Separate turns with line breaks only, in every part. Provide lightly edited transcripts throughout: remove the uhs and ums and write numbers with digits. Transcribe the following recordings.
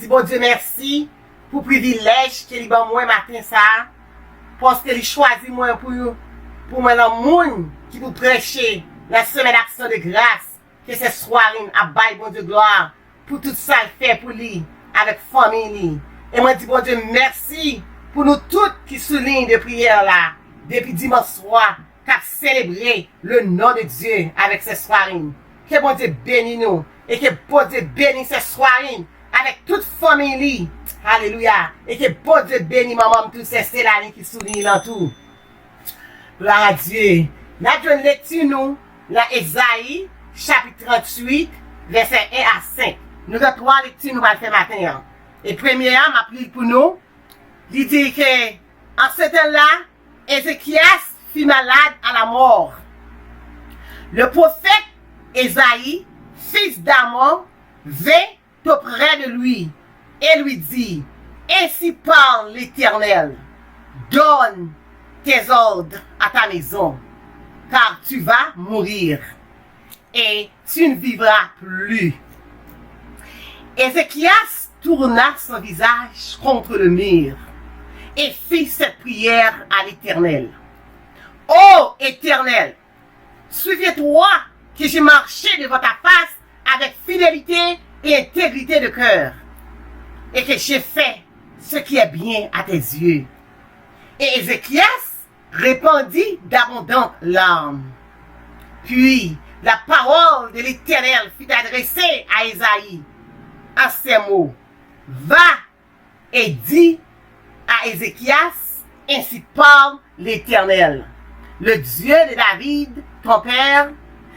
bon Dieu merci pour le privilège qu'il y a moi matin ça. Parce qu'il choisit moi pour moi dans le monde qui vous prêcher la semaine d'action de grâce. Que ce soir à bail bon Dieu gloire pour tout ça il fait pour lui avec famille. Et moi dis bon Dieu merci pour nous toutes qui soulignent de prière là depuis dimanche soir qu'a célébrer le nom de Dieu avec ces soirées. Que bon Dieu bénisse nous et que bon Dieu bénisse ces soirées avec toute famille. Alléluia. Et que bon Dieu bénisse maman tous ces célèbres qui soulignent dans tout. Gloire à Dieu. Nous avons une lecture nous dans Ésaïe chapitre 38 verset 1 à 5. Nous avons 3 lectures nous allons faire matin. Et première m'a pris pour nous. Il dit que en ce temps-là, Ézéchias fut malade à la mort. Le prophète Ésaïe, fils d'Amon, vint auprès de lui et lui dit, ainsi parle l'Éternel, donne tes ordres à ta maison, car tu vas mourir et tu ne vivras plus. Ézéchias tourna son visage contre le mur et fit cette prière à l'Éternel. Ô Éternel, souviens-toi que j'ai marché devant ta face avec fidélité et intégrité de cœur, et que j'ai fait ce qui est bien à tes yeux. Et Ézéchias répandit d'abondantes larmes. Puis la parole de l'Éternel fut adressée à Ésaïe en ces mots. Va et dis à Ézéchias, ainsi parle l'Éternel, le Dieu de David, ton père.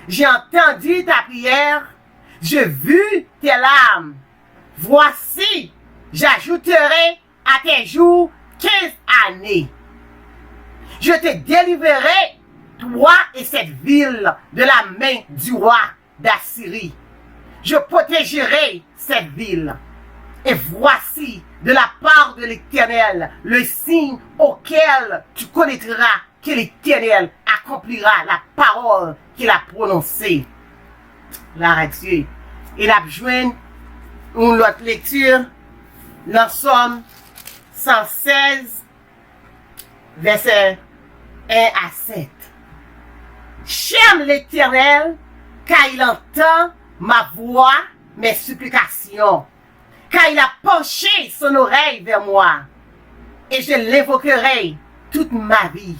J'ai entendu ta prière, j'ai vu tes larmes. Voici, j'ajouterai à tes jours 15 années. Je te délivrerai, toi et cette ville, de la main du roi d'Assyrie. Je protégerai cette ville. Et voici, de la part de l'Éternel, le signe auquel tu connaîtras que l'Éternel accomplira la parole qu'il a prononcée. La Dieu. Il a besoin une autre lecture dans Somme 116, verset 1 à 7. J'aime l'Éternel, car il entend ma voix, mes supplications, car il a penché son oreille vers moi, et je l'invoquerai toute ma vie.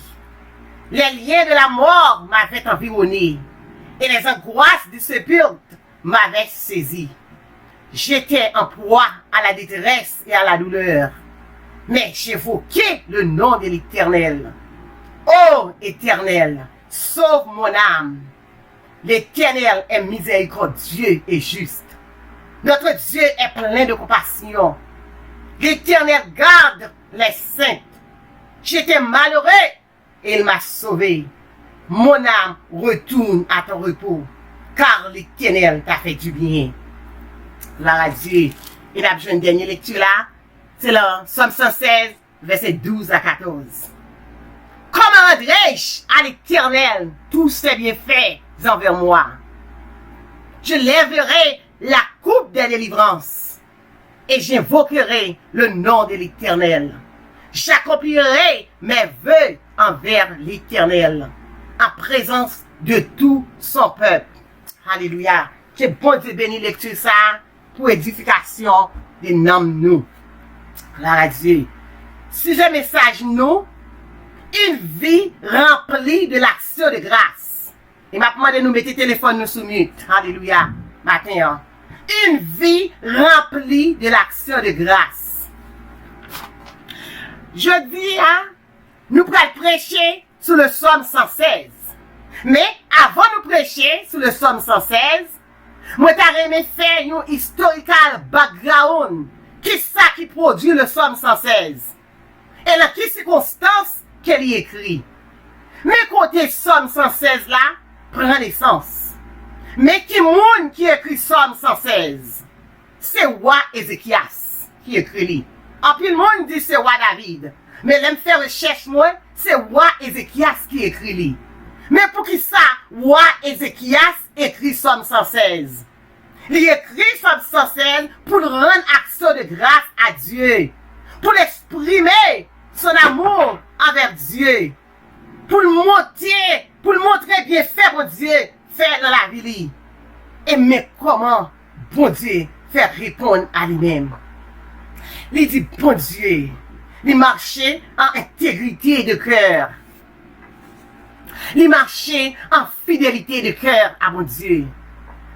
Les liens de la mort m'avaient environné, et les angoisses du sépulcre m'avaient saisi. J'étais en proie à la détresse et à la douleur, mais j'évoquais le nom de l'Éternel. Ô Éternel, sauve mon âme. L'Éternel est miséricordieux et juste. Notre Dieu est plein de compassion. L'Éternel garde les saints. J'étais malheureux et il m'a sauvé. Mon âme retourne à ton repos, car l'Éternel t'a fait du bien. La Dieu. Et la une dernière lecture là, c'est là, Somme 116, verset 12 à 14. Comment rendrai-je à l'Éternel tous ses bienfaits envers moi? Je lèverai la coupe de délivrance et j'invoquerai le nom de l'Éternel. J'accomplirai mes vœux envers l'Éternel en présence de tout son peuple. Alléluia. Que bon Dieu bénit lecture ça pour édification des noms nous. La Dieu. Sujet message nous, une vie remplie de l'action de grâce. Et m'a demandé de nous mettre le téléphone nous sous mute. Alléluia. Matin. Hein? Une vie remplie de l'action de grâce. Jeudi, hein, nous pourrons prêcher sur le Somme 116. Mais avant de prêcher sur le Somme 116, moi t'aurais aimé faire un historical background. Qui ça qui produit le Somme 116? Et dans quelles circonstances qu'elle y écrit? Mais côté Somme 116 là, prend naissance. Mais qui monde qui écrit Somme 116? C'est roi Ézéchias qui écrit lui. En plus le monde dit c'est roi David. Mais l'aime faire recherche moi, c'est roi Ézéchias qui écrit lui. Mais pour qui ça, roi Ézéchias écrit Somme 116? Il écrit Psaume 116 pour rendre action de grâce à Dieu, pour exprimer son amour envers Dieu, pour le montrer bien fait bon Dieu fait dans la vie. Et mais comment bon Dieu fait répondre à lui-même? Il dit bon Dieu, il marchait en intégrité de cœur. Il marchait en fidélité de cœur à mon Dieu.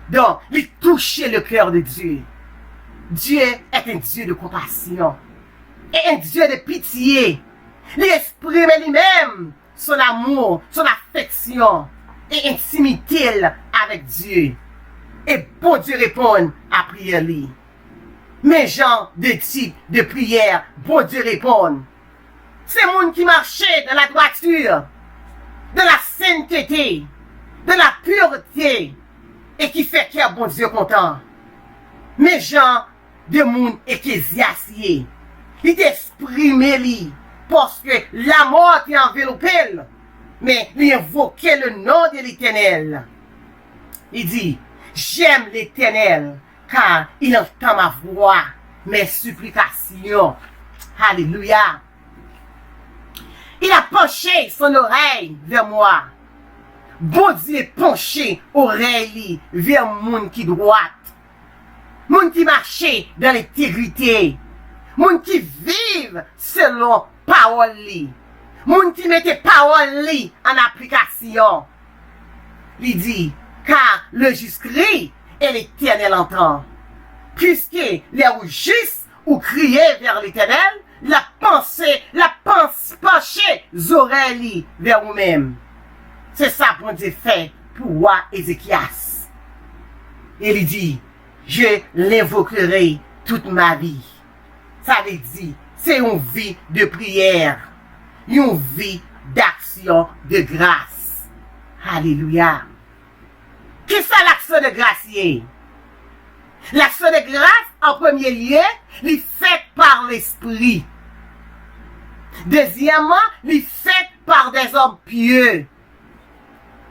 Donc, il touchait le cœur de Dieu. Dieu est un Dieu de compassion et un Dieu de pitié. Il exprime lui-même son amour, son affection et intimité avec Dieu. Et bon Dieu répond à prière lui. Mais genre de type de prière, bon Dieu répond. C'est monde qui marchait dans la droiture, de la sainteté, de la pureté, et qui fait qu'il y a bon Dieu content. Mais gens de monde ecclésiastier, il exprime lui, parce que la mort est enveloppée, mais il invoquait le nom de l'Éternel. Il dit, j'aime l'Éternel, car il entend ma voix, mes supplications. Alléluia. Il a penché son oreille vers moi. Bon Dieu penché oreille vers moun qui droite. Moun qui marche dans l'intégrité. Moun qui vive selon parole li. Moun qui mette parole li en application. Il dit, car le juste crie et l'Éternel entend. Puisque les justes ou crier vers l'Éternel, la pense pencher oreilles vers vous-même. C'est ça qu'on Dieu fait pour roi Ézéchias. Et il dit, je l'invoquerai toute ma vie. Ça veut dire, c'est une vie de prière, une vie d'action de grâce. Alléluia. Qu'est-ce que l'action de grâce est? L'action de grâce, en premier lieu, est faite par l'Esprit. Deuxièmement, il est fait par des hommes pieux.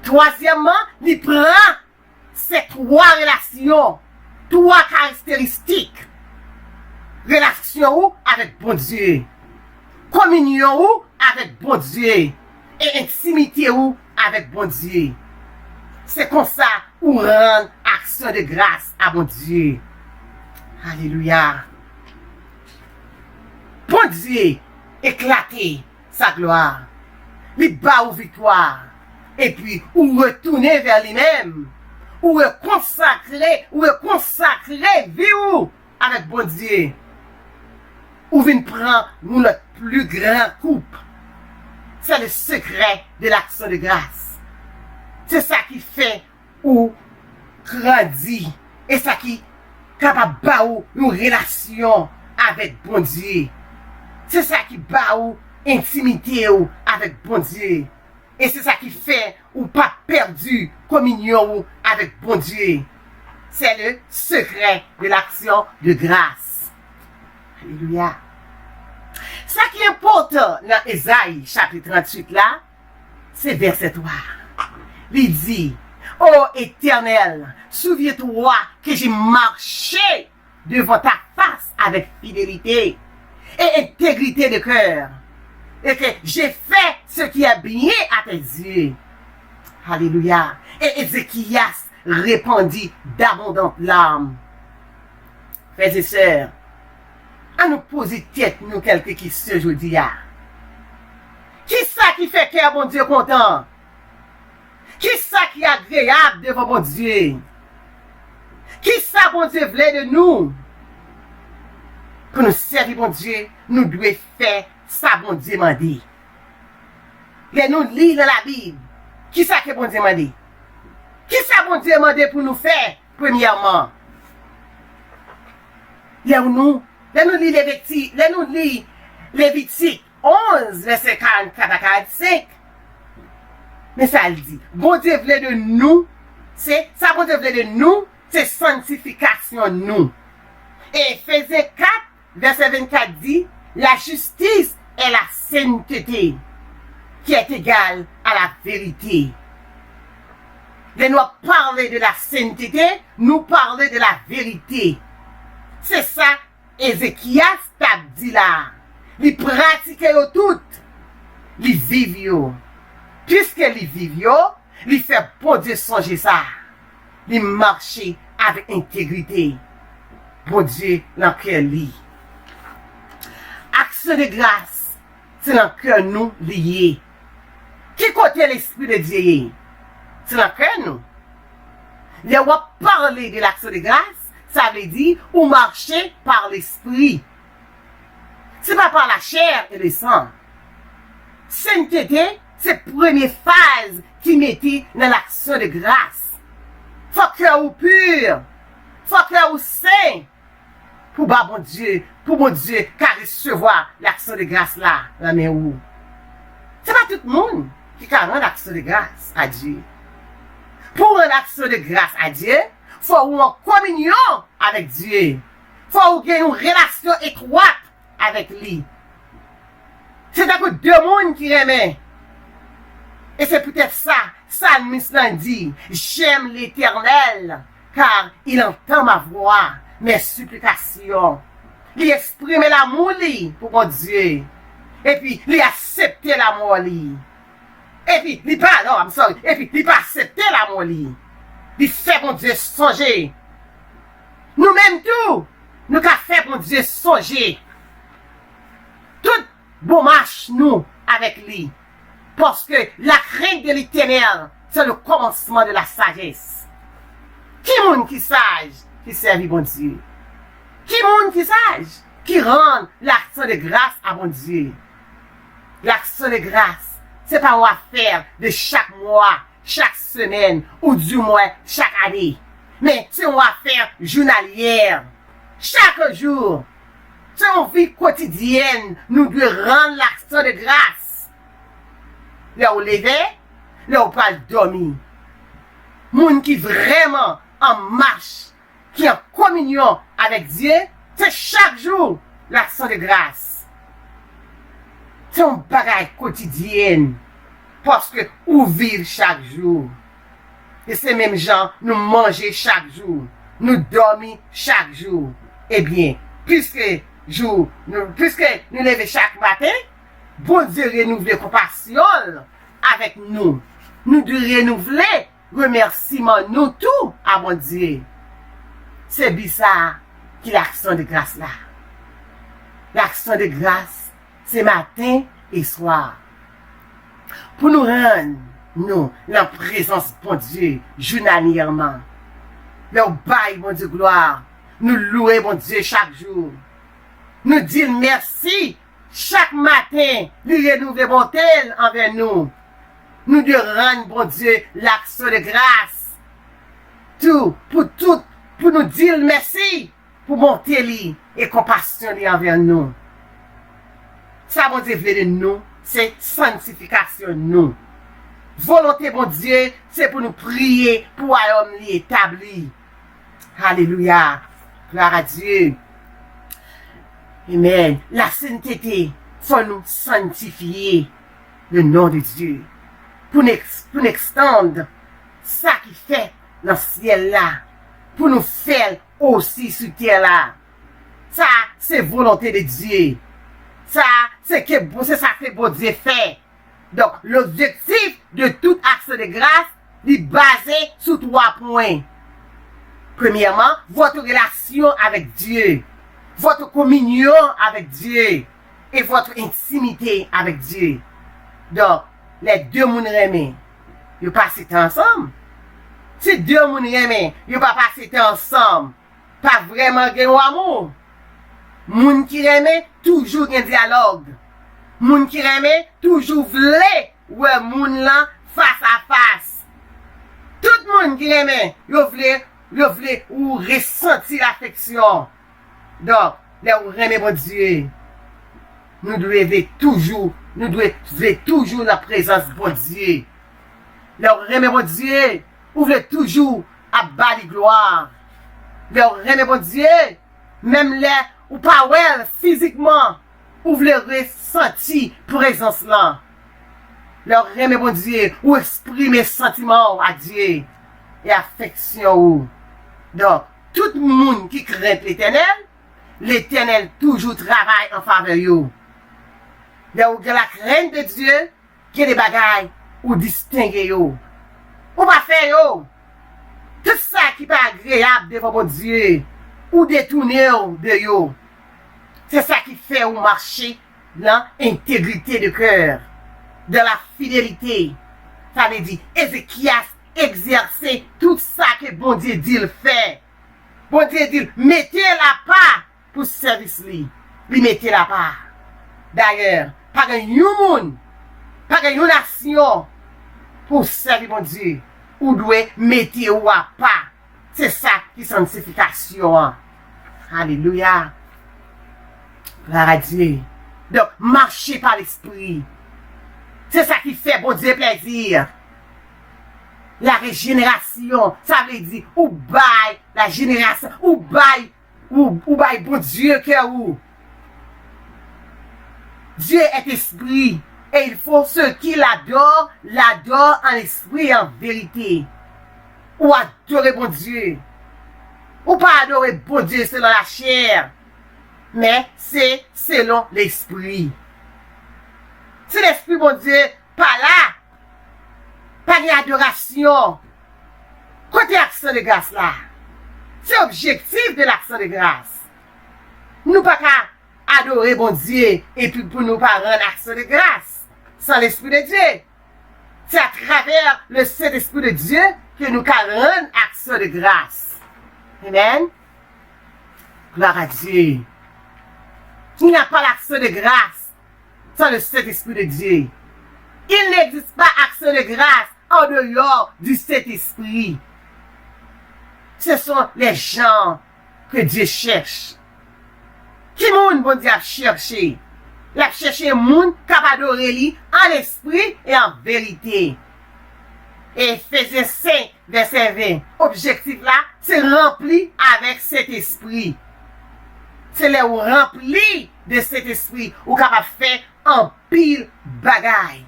Troisièmement, il prend ces trois relations, trois caractéristiques. Relation avec bon Dieu, communion avec bon Dieu et intimité avec bon Dieu. C'est comme ça qu'on rend action de grâce à bon Dieu. Alléluia. Bon Dieu éclater sa gloire, lui bat aux victoire, et puis ou retourner vers lui-même, ou consacrer vie avec bon Dieu, ou vient prendre nous notre plus grand coupe. C'est le secret de l'action de grâce. C'est ça qui fait ou grandit, et ça qui capable de une relation avec bon Dieu. C'est ça qui bat ou intimité ou avec bon Dieu. Et c'est ça qui fait ou pas perdu communion ou avec bon Dieu. C'est le secret de l'action de grâce. Alléluia. Ça qui est important dans Ésaïe chapitre 38 là, c'est verset 3. Il dit, ô Éternel, souviens-toi que j'ai marché devant ta face avec fidélité et intégrité de cœur, et que j'ai fait ce qui est bien à tes yeux. Alléluia. Et Ézéchias répondit d'abondantes larmes. Frères et sœurs, à nous poser tête nous quelques questions aujourd'hui. Qui ça qui fait cœur bon Dieu content? Qui ça qui est agréable devant bon Dieu? Qui ça bon Dieu voulait de nous? Pour nous servir bon Dieu, nous devons faire ça bon Dieu m'a dit. Et nous lisons dans la Bible. Qui ça que bon Dieu m'a dit? Qui ça bon Dieu m'a dit pour nous faire? Premièrement, nous lisons Lévitique 11, verset 44 à 45. Mais ça le dit. Bon Dieu voulait de nous, c'est sanctification nous. Et Éphésiens 4, verset 24 dit, la justice est la sainteté qui est égale à la vérité. Les nous parler de la sainteté, nous parler de la vérité. C'est ça, Ézéchias t'a dit là. Il pratique tout. Il vivent. Puisque il vivent, il fait bon Dieu songer ça. Il marche avec intégrité. Bon Dieu, dans le cœur li. Action de grâce, c'est dans le cœur nous lié. Qui côté l'Esprit de Dieu? C'est dans le cœur nous. Les on va parler de l'action de grâce, ça veut dire ou marcher par l'Esprit. C'est pas par la chair et le sang. Sainteté, c'est la première phase qui mettait dans l'action de grâce. Faut que vous pur, faut que vous saint, pour bon Dieu, qu'à recevoir l'action de grâce là, la main où. C'est pas tout le monde qui a rendre l'action de grâce à Dieu. Pour rendre l'action de grâce à Dieu, faut ou en communion avec Dieu. Faut ou gagner une relation étroite avec lui. C'est d'abord deux mondes qui aiment. Et c'est peut-être ça, Salmiste dit, j'aime l'Éternel, car il entend ma voix, mes supplications. Il exprime l'amour pour mon Dieu. Et puis, il accepte l'amour. Et puis, il pas, et puis, il pas accepter l'amour. Il fait mon Dieu songer. Nous-mêmes tout, nous avons fait mon Dieu songer. Tout bon marche nous avec lui. Parce que la crainte de l'Éternel, c'est le commencement de la sagesse. Qui monde qui sage, qui servit bon Dieu? Qui monde qui sage, qui rend l'action de grâce à bon Dieu? L'action de grâce, c'est pas une affaire de chaque mois, chaque semaine, ou du moins chaque année. Mais c'est une affaire journalière. Chaque jour, c'est une vie quotidienne, nous devons rendre l'action de grâce. Là où lever, là où pas dormir. Moun qui vraiment en marche, qui est en communion avec Dieu, c'est chaque jour l'action de grâce. C'est un bagage quotidien. Parce que nous vivons chaque jour. Et ces mêmes gens, nous mangeons chaque jour. Nous dormons chaque jour. Eh bien, puisque nous levons chaque matin, bon Dieu renouvelle compassion avec nous. Nous devons renouveler remerciement nous tout à mon Dieu. C'est bizarre qui l'action de grâce là. L'action de grâce, c'est matin et soir. Pour nous rendre, nous, la présence de bon Dieu, journalièrement. Leur bail, mon Dieu, gloire. Nous louer, mon Dieu, chaque jour. Nous dire merci chaque matin, lui renouveler bon tel envers nous. Nous de rendre, bon Dieu, l'action de grâce. Pour nous dire merci, pour monter lui et compassion lui envers nous. Ça, bon Dieu, veut de nous, c'est sanctification nous. Volonté, bon Dieu, c'est pour nous prier pour l'homme lui établi. Alléluia. Gloire à Dieu. Amen. La sainteté, faut nous sanctifier le nom de Dieu. Pour nous extendre ça qui fait dans le ciel là. Pour nous faire aussi sur terre là. Ça, c'est volonté de Dieu. Ça, c'est ça que bon Dieu fait. Donc, l'objectif de toute action de grâce est basé sur 3 points. Premièrement, votre relation avec Dieu, votre communion avec Dieu et votre intimité avec Dieu. Donc, les deux moun remè, ils passent ensemble. Si deux moun remè, ils pas passer ensemble, pas vraiment gen amour. Moun qui remè, toujours gen dialogue. Moun qui remè, toujours vle, ouais moun là face à face. Tout moun qui remè, yo vle ou ressentir l'affection. Donc, là où remè bon Dieu, nous devons toujours la présence de bon Dieu. Là où remè bon Dieu, ou vle toujours à bas de gloire. Là où remè bon Dieu, même là ou pas well physiquement, ou vle ressentir présence là. Là où remè bon Dieu, ou exprimer sentiments à Dieu. et affection. Donc, tout le monde qui craint l'Éternel toujours travaille en faveur yo. Donc, la crainte de Dieu, qui est des bagailles ou distinguer yo. Ou pas faire yo. Tout ça qui n'est pas agréable devant mon Dieu, ou détourner de yo. C'est ça qui fait ou marcher dans l'intégrité de cœur, de la fidélité. Ça veut dire, Ézéchias exercer tout ça que bon Dieu dit le fait. Bon Dieu dit, mettez la part pour ce service-là. Lui mettez la part. D'ailleurs, pas un monde, pas une nation pour servir mon Dieu. Ou doit mettre ou à part. C'est ça qui est sanctification. Alléluia. Gloire à Dieu. Donc, marcher par l'esprit. C'est ça qui fait bon Dieu plaisir. La régénération, ça veut dire, ou bail la génération, ou bail bon Dieu que ou. Dieu est esprit, et il faut ceux qui l'adorent en esprit et en vérité. Ou adorer bon Dieu. Ou pas adorer bon Dieu selon la chair, mais c'est selon l'esprit. Si l'esprit bon Dieu pas là, pas d'adoration. Côté action de grâce là, c'est objectif de l'action de grâce. Nous pas qu'à adorer bon Dieu et puis pour nous pas rendre action de grâce sans l'esprit de Dieu. C'est à travers le Saint-Esprit de Dieu que nous qu'à rendre action de grâce. Amen. Gloire à Dieu. Il n'y a pas l'action de grâce sans le Saint-Esprit de Dieu. Il n'existe pas action de grâce en dehors du Saint-Esprit. Ce sont les gens que Dieu cherche. Qui moun bon Dieu a cherché? Il a cherché moun capable d'adorer lui en esprit et en vérité. Et Ephésiens 5, verset 20. Objectif là, c'est rempli avec cet esprit. C'est là où rempli de cet esprit, ou capable de faire en pile bagaille.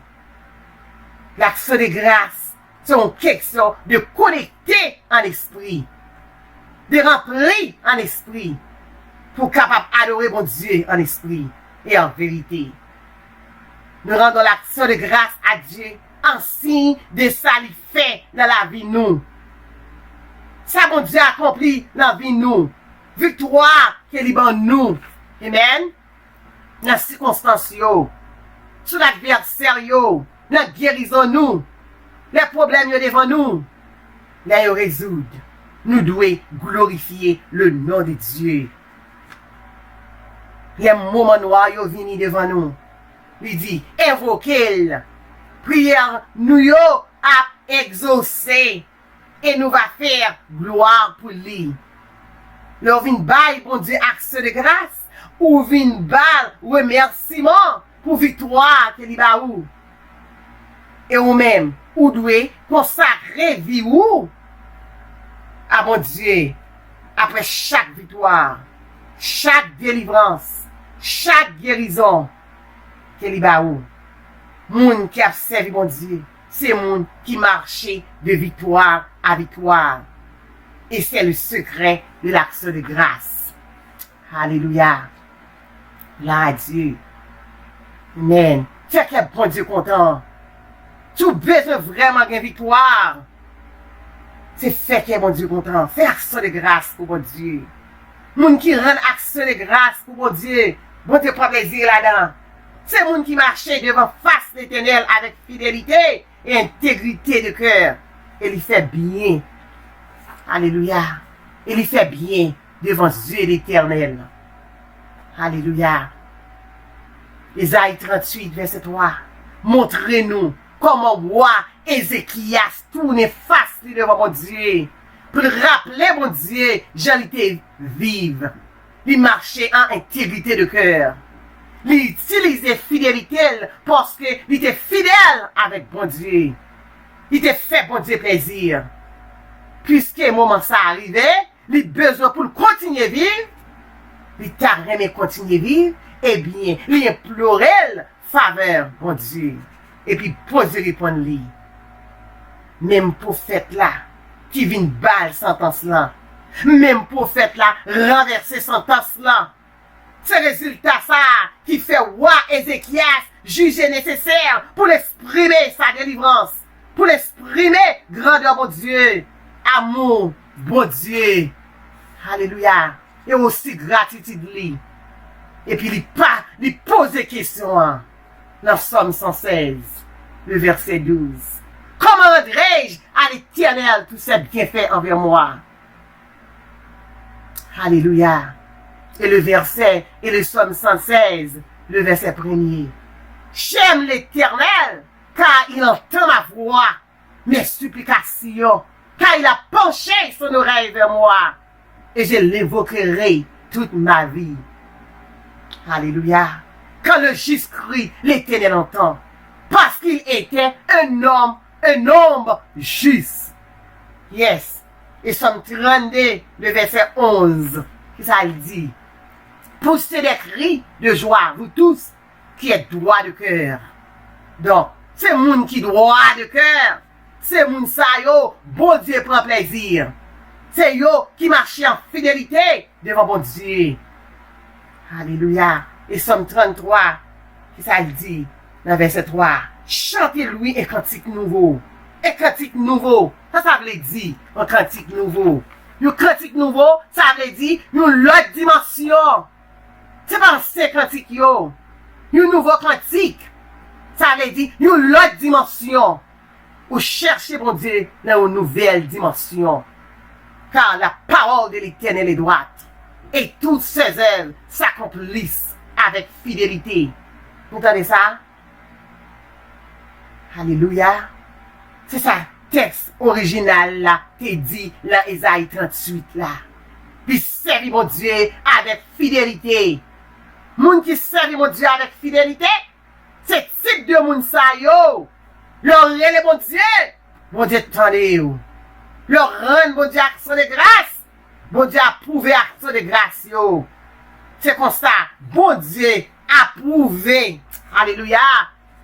L'action de grâce, c'est une question de connecter en esprit, de remplir en esprit, pour capable adorer mon Dieu en esprit et en vérité. Nous rendons l'action de grâce à Dieu en signe de ça qu'il fait dans la vie nous. Ça mon Dieu accompli dans la vie nous. Victoire qu'il libère nous. Amen. Dans les circonstances, sur l'adversaire, dans la guérison nous, les problèmes devant nous, les résoudre. Nous devons glorifier le nom de Dieu. Les moments noirs viennent devant nous. Il dit, invoquez-le. Prière nous à exaucer. Et nous va faire gloire pour lui. Nous vin bail, bon Dieu, action de grâce. Ou vin bail, remerciement pour victoire que li ba ou. Et ou même, ou doué consacrer vie ou à mon Dieu après chaque victoire, chaque délivrance, chaque guérison que li ba ou. Moun qui a servi mon Dieu, c'est moun qui marchait de victoire à victoire. Et c'est le secret de l'action de grâce. Alléluia. Gloire à Dieu. Amen. C'est que bon Dieu content. Tu besoin vraiment d'une victoire. C'est fait que bon Dieu content. Fais action de grâce pour mon Dieu. Moun qui rend action de grâce pour mon Dieu. Bon Dieu prend plaisir là-dedans. C'est moun qui marchait devant face l'Éternel avec fidélité et intégrité de cœur. Et il fait bien. Alléluia. Il fait bien devant Dieu l'Éternel. Alléluia. Isaïe 38, verset 3. Montrez-nous comment roi Ézéchias tourne face devant mon Dieu. Pour rappeler mon Dieu, j'en étais vive. Il marchait en intégrité de cœur. Il utilisait fidélité parce qu'il était fidèle avec mon Dieu. Il était fait bon Dieu plaisir. Puisque le moment ça arrivait, il a besoin pour continuer à vivre, il t'a aimé continuer à vivre, eh bien, il implorait faveur, bon Dieu, et puis poser répondre lui. Même prophète là, qui vient balle sentence là. Même prophète là renverser sentence là. C'est résultat ça qui fait roi Ézéchias juger nécessaire pour exprimer sa délivrance, pour exprimer grandeur mon Dieu, amour bon Dieu. Alléluia. Et aussi gratitude lui. Et puis il pose des questions hein, dans Psaume 116, le verset 12. Comment rendrai-je à l'Éternel tous ses bienfaits envers moi? Alléluia. Et le verset, et le Psaume 116, le verset 1er. J'aime l'Éternel, car il entend ma voix, mes supplications, car il a penché son oreille vers moi, et je l'évoquerai toute ma vie. Alléluia. Quand le juste crie, l'Éternel entend, parce qu'il était un homme juste. Yes. Et Psaume 32, le verset 11, ça le dit. Poussez des cris de joie, vous tous, qui êtes droits de cœur. Donc, c'est moun qui droit de cœur. C'est moun sa yo, bon Dieu prend plaisir. C'est yo qui marche en fidélité devant bon Dieu. Alléluia. Et Psaume 33, ça le dit, dans verset 3. Chantez-lui un cantique nouveau. Un cantique nouveau. Ça veut dire un cantique nouveau. Un cantique nouveau, ça veut dire une autre dimension. C'est pas un seul cantique yo. Un nouveau cantique. Ça veut dire une autre dimension. Ou chercher bon Dieu dans une nouvelle dimension. Car la parole de l'Éternel est droite. Et toutes ses œuvres s'accomplissent avec fidélité. Vous entendez ça? Alléluia. C'est ça, texte original là, t'es dit dans Ésaïe 38 là. Puis servir mon Dieu avec fidélité. Moun qui servent mon Dieu avec fidélité, c'est type de moun sa yo. Leur relève mon Dieu tendez yo. Leur rend mon Dieu action de grâce, bon Dieu approuvé action de grâce yo. C'est comme ça, bon Dieu approuvé, alléluia,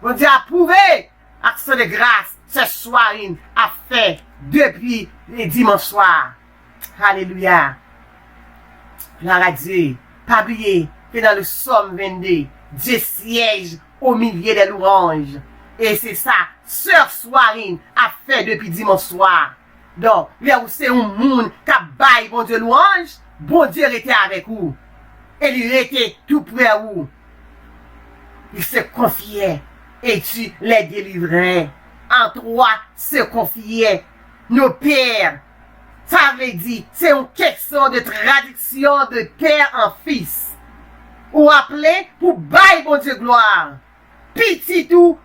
bon Dieu approuvé action de grâce, ce soir a fait depuis les dimanches soirs. Alléluia. La radio, pas oublier que dans le Psaume 22, Dieu siège au milieu des louanges. Et c'est ça, sœur Soirine a fait depuis dimanche soir. Donc, là où c'est un monde qui a baillé bon Dieu louange, bon Dieu était avec vous. Et il était tout près à vous. Il se confiait et tu les délivrais. En toi se confiait nos pères. Ça veut dire, c'est une question de traduction de père en fils. Ou appelé pour bailler bon Dieu gloire. Petit tout.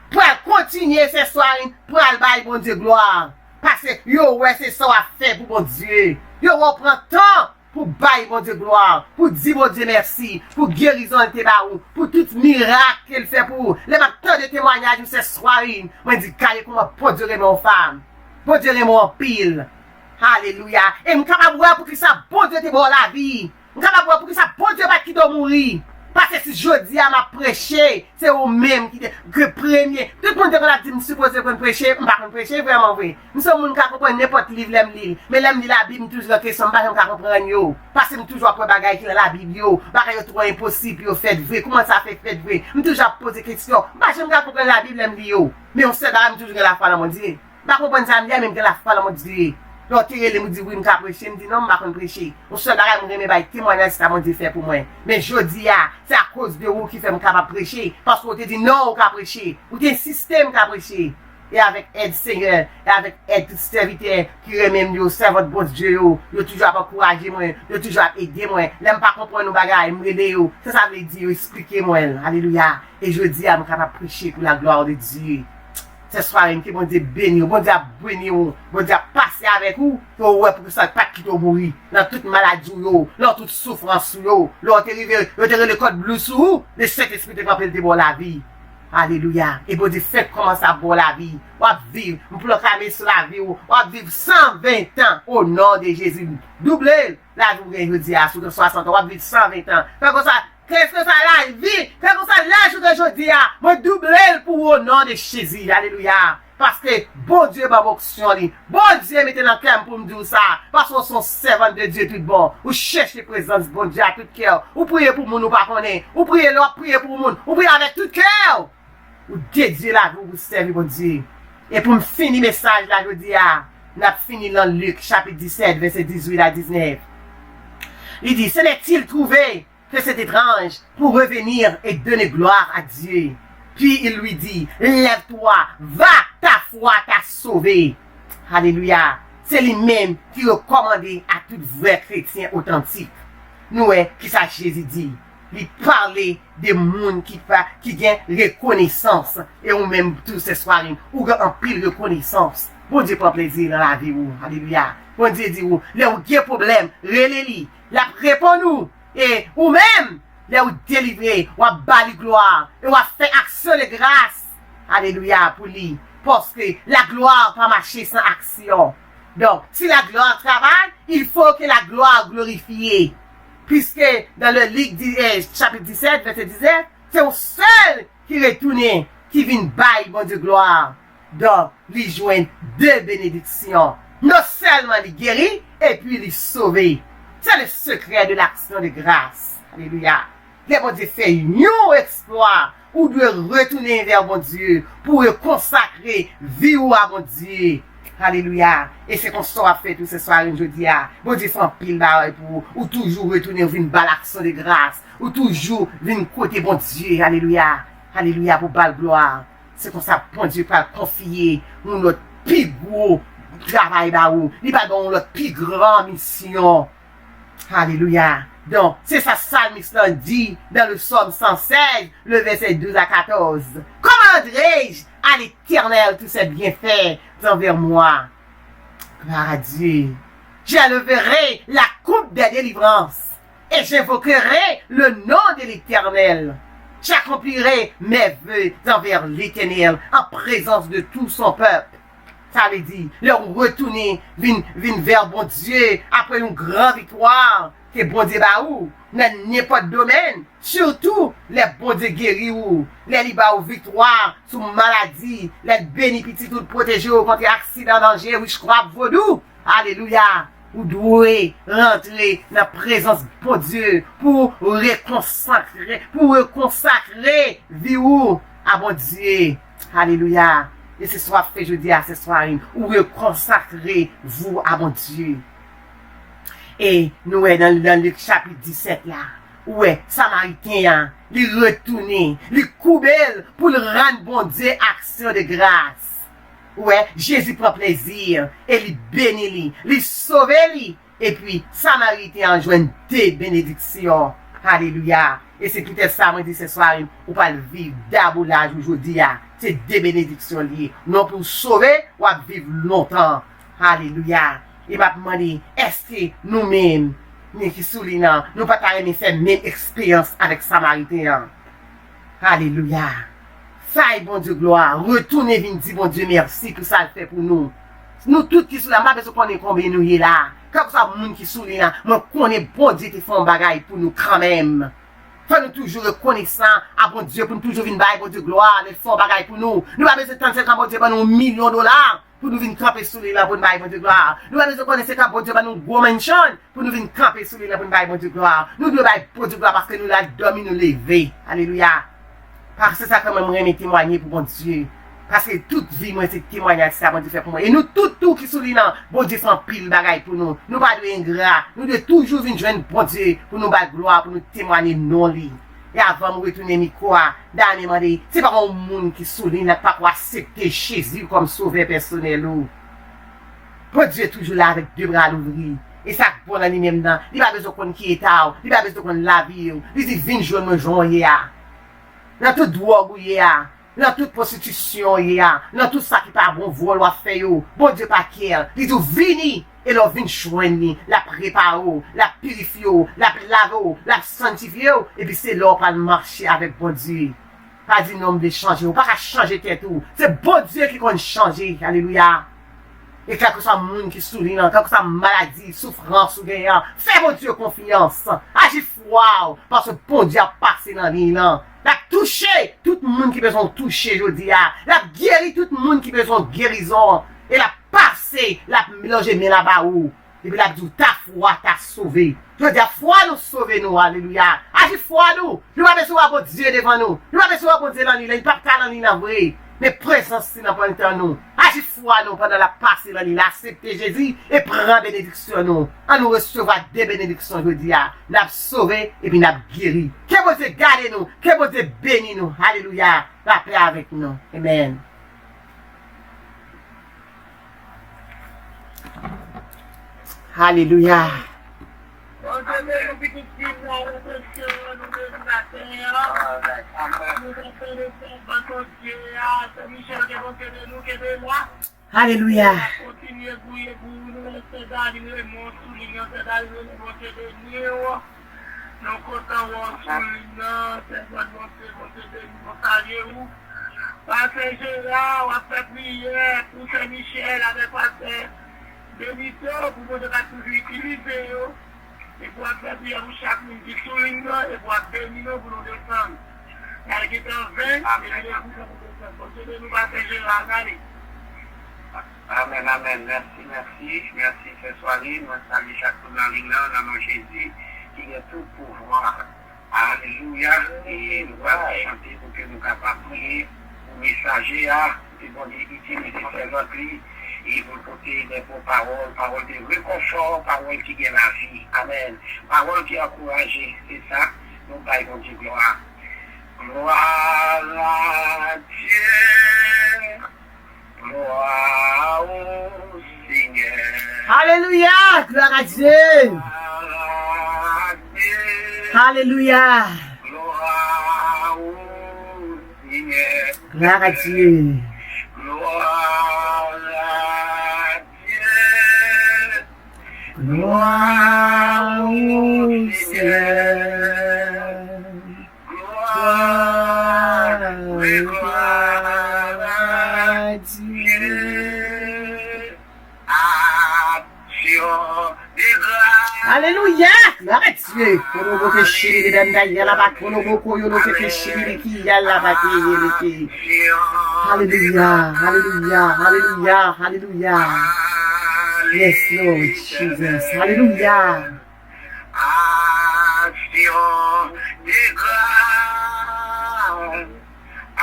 Pour continuer ces soirées, pour aller bailler bon Dieu gloire. Parce que yo ouais c'est ça à faire pour bon Dieu. Yo reprend temps pour bailler bon Dieu gloire, pour dire bon Dieu merci, pour guérison de tes barreaux, pour tout miracle qu'il fait pour vous. Les matins de témoignages de ces soirées, moi je dis comment pour Dieu mon femme, pour Dieu mon pile. Alléluia. Et je suis capable de voir pour que ça bon Dieu te bon la vie. Je suis capable de voir pour que ça bon Dieu va qui doit mourir. Parce que si je dis à ma prêcher, c'est au même qui que premier. Tout le monde a dit, je suppose qu'on prêcher, je ne vais pas prêcher vraiment vrai. Nous sommes gens qui comprennent n'importe livre, l'aime lire. Mais l'aime lire la Bible, toujours la question, je ne vais pas comprendre. Parce que je toujours après bagaille qui est dans la Bible, bagaille trop impossible, fait vrai. Comment ça fait vrai? Je toujours poser des questions. Je ne vais pas comprendre la Bible, l'aime lire. Mais on sait que toujours la foi dans mon Dieu. Je ne vais pas comprendre ça, même que la foi dans mon Dieu. L'autre, il me dit, oui, je vais prêcher. Je me dis, non, je ne vais pas prêcher. On se dit, je vais témoigner ce que mon Dieu fait pour moi. Mais je dis, c'est à cause de vous qui fait capable de prêcher. Parce qu'on te dit, non, on va prêcher. Ou un système qui a prêché. Et avec aide Seigneur, et avec aide tout serviteur qui remet nous, c'est votre bon Dieu, yo toujours encourager moi, yo toujours aider moi. L'aime pas comprendre nos bagages, m'aider yo. Ça veut dire, expliquer moi. Alléluia. Et je dis, je suis capable de prêcher pour la gloire de Dieu. Ce soir, que bon Dieu béni, bon Dieu béni, bon Dieu passer avec vous, pour que ça pas quitter mourir, dans toute maladie, dans toute souffrance, là, t'es le code bleu sous vous, le Saint-Esprit te rappelle de bon la vie. Alléluia. Et bon Dieu, faites comment ça bon la vie. On va vivre, on peut le cramer sur la vie, on va vivre 120 ans au nom de Jésus. Doublez la journée, je dis, à 60 ans, on va vivre 120 ans. Fait comme ça, qu'est-ce que ça la vie? Qu'est-ce que ça l'âge d'aujourd'hui? Moi, doublez pour au nom de Jésus. Alléluia. Parce que bon Dieu m'a option li. Bon Dieu mette dans cœur pour me dire ça. Parce qu'on sont servants de Dieu tout bon. Ou cherchez présence bon Dieu à tout cœur. Ou priez pour moun ou pas connaît. Ou priez l'autre, priez pour moun. Ou priez avec tout cœur. Ou dédiez la vie pour servir bon Dieu. Et pour me finir message là, je dis n'a fini dans Luc chapitre 17 verset 18 à 19. Il dit, ce n'est-il trouvé que c'est étrange pour revenir et donner gloire à Dieu. Puis il lui dit, lève-toi, va, ta foi t'a sauvé. Alléluia. C'est lui-même qui recommandait à tout vrai chrétien authentique. Nous, qui ça Jésus dit, il parlait des monde qui gagne reconnaissance. Et ou même tous ces soirées, ou gagne en pile reconnaissance. Bon Dieu prend plaisir dans la vie. Alléluia. Bon Dieu dit, là où il y a problème, relève-lui. La répond nous. Et ou même, là où délivrer, ou bali gloire, et ou fait action de grâce. Alléluia pour lui. Parce que la gloire pas marcher sans action. Donc, si la gloire travaille, il faut que la gloire glorifie. Puisque dans le Luc chapitre 17, verset 17, c'est au seul qui retourne, qui vient bailler bon Dieu gloire. Donc, lui joignent deux bénédictions. Non seulement il guérit, et puis il sauve. C'est le secret de l'action de grâce. Alléluia. Les bon Dieu fait un exploit ou doit retourner vers bon Dieu pour consacrer vie à bon Dieu. Alléluia. Et c'est qu'on soit fait tout ce soir, je dis, bon Dieu fait un pile barre pour, ou toujours retourner vers une belle action de grâce, ou toujours venir côté bon Dieu. Alléluia. Alléluia pour belle gloire. C'est comme ça, bon Dieu peut confier notre plus gros travail, il va dans notre plus grande mission. Alléluia. Donc, c'est ça, Psalmiste dit dans le psaume 116, le verset 12 à 14. Comment dirais-je à l'Éternel tous ses bienfaits envers moi? Gloire à Dieu. J'élèverai la coupe des délivrances et j'invoquerai le nom de l'Éternel. J'accomplirai mes vœux envers l'Éternel en présence de tout son peuple. Ça veut dire, leur retourner, vin vers bon Dieu, après une grande victoire, que bon Dieu ba ou, dans n'importe domaine, surtout, les bon Dieu guéris ou, les liba ou victoire, sous maladie, les bénis petits tout protégés contre accident, danger, witchcraft, vaudou, alléluia, ou doué, rentrer dans la présence de bon Dieu, pour reconsacrer, vie ou, à bon Dieu, alléluia. Et ce soir fait, je dis à ce soir, où consacrez vous à mon Dieu. Et nous sommes dans le chapitre 17 là, où Samaritain, il retourne, il coubelle pour le rendre bon Dieu action de grâce. Jésus prend plaisir, et il bénit, il sauve, et puis Samaritain joint des bénédictions. Alléluia. Et c'est peut-être ça, moi, dit ce soir, ou pas le vivre d'abordage aujourd'hui, c'est des bénédictions liées. Non pour sauver, ou à vivre longtemps. Alléluia. Et m'a demandé, est-ce que nous-mêmes, nous qui soulignons, nous pas faire même expérience avec Samaritain? Alléluia. Faille, bon Dieu, gloire. Retournez, venez dire, bon Dieu, merci, tout ça le fait pour nous. Nous tous qui sommes là, pas besoin qu'on est combien nous y là. Quand ça, moun qui souligne là, moi, qu'on est bon Dieu qui fait un bagage pour nous quand même. Faut nous toujours reconnaissant à bon Dieu pour nous toujours venir bailler bon Dieu gloire, les fonds bagaille pour nous. Nous pas besoin de tenter quand bon Dieu va nous millions de dollars pour nous venir camper sous les là pour nous bailler bon Dieu gloire. Nous pas besoin de connaître quand bon Dieu va nous gros mansion pour nous venir camper sous les là pour nous bailler bon Dieu gloire. Nous devons bailler bon Dieu gloire parce que nous la dormi nous lever. Alléluia. Parce que c'est ça que moi me témoigner pour bon Dieu. Parce que toute vie, moi, c'est témoignage ça, bon Dieu fait pour moi. Et nous, tout qui soulignent, bon Dieu fait un pile bagaille pour nous. Nous pas de ingrat. Nous devons toujours venir joindre bon Dieu pour nous battre gloire, pour nous témoigner non li. Et avant de retourner micro, dernièrement, c'est pas un monde qui souligne, pas pour accepter Jésus comme sauveur personnel. Bon Dieu est toujours là avec deux bras l'ouvrir. Et ça, pour l'année même, il n'a pas besoin qu'on qui est tard, il n'a pas besoin qu'on la vie. Il dit, viens joindre mon joint, dans toute drogue, dans toute prostitution, dans tout ça qui pas bon vol ou fait bon Dieu pas qu'elle. Il dit vini et leur vient joindre, la préparer, la purifier, la laver, la sanctifier et puis c'est là pour marcher avec bon Dieu. Pas dit non de changer, ou pas qu'à changer tête tout. C'est bon Dieu qui compte changer. Alléluia. Et quand que ça monde qui souligne, quand que ça maladie, souffrance ou gagnant, fais bon Dieu confiance. Agis froid parce que bon Dieu a passé dans la vie là. La tout touché tout le monde qui besoin toucher, je dis, la guéri tout le monde qui besoin guérison, et la passé, la mélanger, mais là-bas où, et puis la dit, ta foi t'a sauvé. Je dis, foi nous sauver nous, alléluia. Agis foi nous, nous pas besoin de Dieu devant nous, nous pas besoin de Dieu dans l'île, il pas dans l'île vrai. Mais présence dans le nous. Agis foi nous pendant la passée dans l'île, accepter Jésus et prendre bénédiction nous. En nous recevoir des bénédictions, je dis, n'a sauvé et puis n'a guéri. Que vous Dieu garde nous, que vous Dieu bénisse nous. Alléluia. La paix avec nous. Amen. Alléluia. Alléluia.
Et pour faire prière pour chaque monde qui souligne et pour bénir pour nous descendre. Car qui est en vain, et nous va faire Gérard. Amen, amen. Merci, ce soir, nous saluons chaque monde dans l'île, dans mon Jésus, qui est tout pouvoir. Alléluia. Et nous allons chanter pour que nous capables de prier, pour messager, et pour utiliser ces autres. Et vous portez des beaux paroles, paroles de réconfort, paroles qui gagnent la vie. Amen. Paroles qui encouragent, c'est ça. Nous baillons Dieu gloire. Gloire à Dieu. Gloire au Seigneur.
Alléluia. Gloire à Dieu.
Gloire à Dieu.
Alléluia.
Gloire au Seigneur.
Gloire à Dieu.
Gloire à Dieu.
Gloire au Seigneur. Gloire à Dieu.
Action de grâce.
Alléluia. Gloire à Dieu. Konobo ke shiri danda yalaba konobo koyono ke shiri ki yalaba ki. Hallelujah, hallelujah, hallelujah, hallelujah. Yes, Lord Jesus. Hallelujah.
Action de grâce à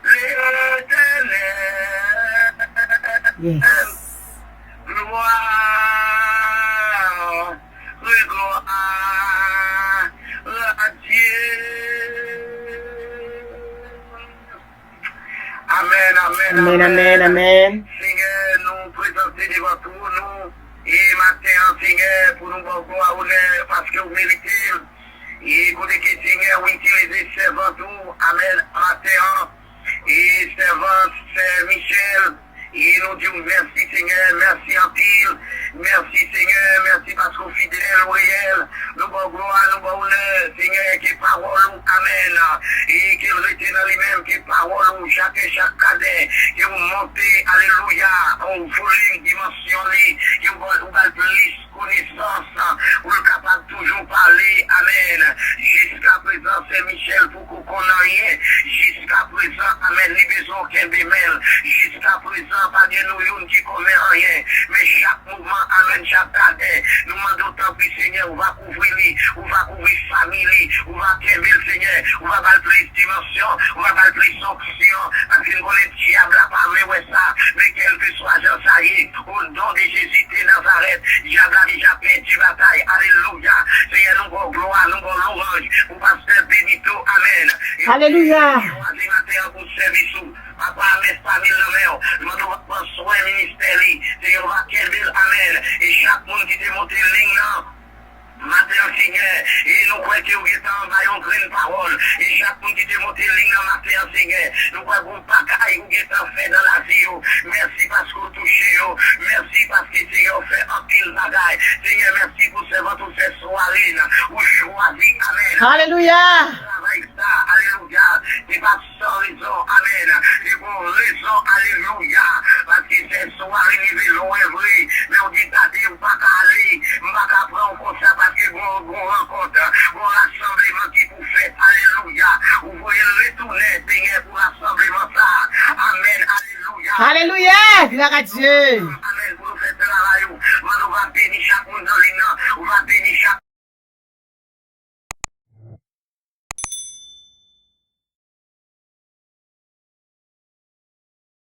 l'Éternel.
Yes.
Gloire, gloire à Dieu. Amen,
Amen, amen.
Seigneur, nous présentons devant tout nous. Et matin, Seigneur, pour nous voir honneur parce que vous méritez. Et pour les Seigneur, vous utilisez servant tout. Amen, matin. Et servant, c'est Michel. Et nous disons merci Seigneur, merci en pile. Merci Seigneur, merci parce qu'on fidèle, réel. Nous bon gloire, nous bon honneur. Seigneur, qui parole, amen. Et qu'il retient dans lui-même, qui parole, chaque cadet, qui vous montez, alléluia, en volume, dimension, qui vous va plus connaissance, vous êtes capable de toujours parler, amen. Jusqu'à présent, c'est Michel pour qu'on connaisse rien. Jusqu'à présent, amen, les besoins qu'un bémel. Jusqu'à présent, pas de nous qui commet rien. Mais chaque mouvement, amen, chaque cadet, nous demandons tant pis, Seigneur, on va couvrir lui, on va couvrir famille, on va quérir le Seigneur, on va faire plus dimension, on va faire plus sanction, parce que nous le diable a parlé, ouais ça, mais quel que soit Jean, ça y est, au nom de Jésus de Nazareth, diable a déjà perdu bataille, alléluia, Seigneur, nous avons gloire, nous avons louange, pour pasteur Benito, amen.
Alléluia.
Pour service, papa, mes familles, nous devons prendre soin ministère, Seigneur, on va quérir, amen, et chaque monde qui démonte ligne, matin, Seigneur, et nous croyons que vous êtes en bas, on crée une parole, et chaque monde qui démonte ligne, matin, Seigneur, nous croyons pas qu'il vous êtes en fait dans la vie, merci parce que vous touchez, merci parce que Seigneur fait un pile bagaille, Seigneur, merci pour ce votre cette soirée, où choisis, amen.
Alléluia.
Alléluia, c'est pas sans raison, amen, c'est pour raison, alléluia, parce que cette soirée, il est loin, vrai, mais on dit, t'as ou pas qu'à aller, pas qu'à prendre comme ça, parce que bon rencontre, bon rassemblement qui vous fait, alléluia,
Alléluia. Gloire à Dieu.
Amen. Pour nous faire travail. Nous va bénir chaque monde dans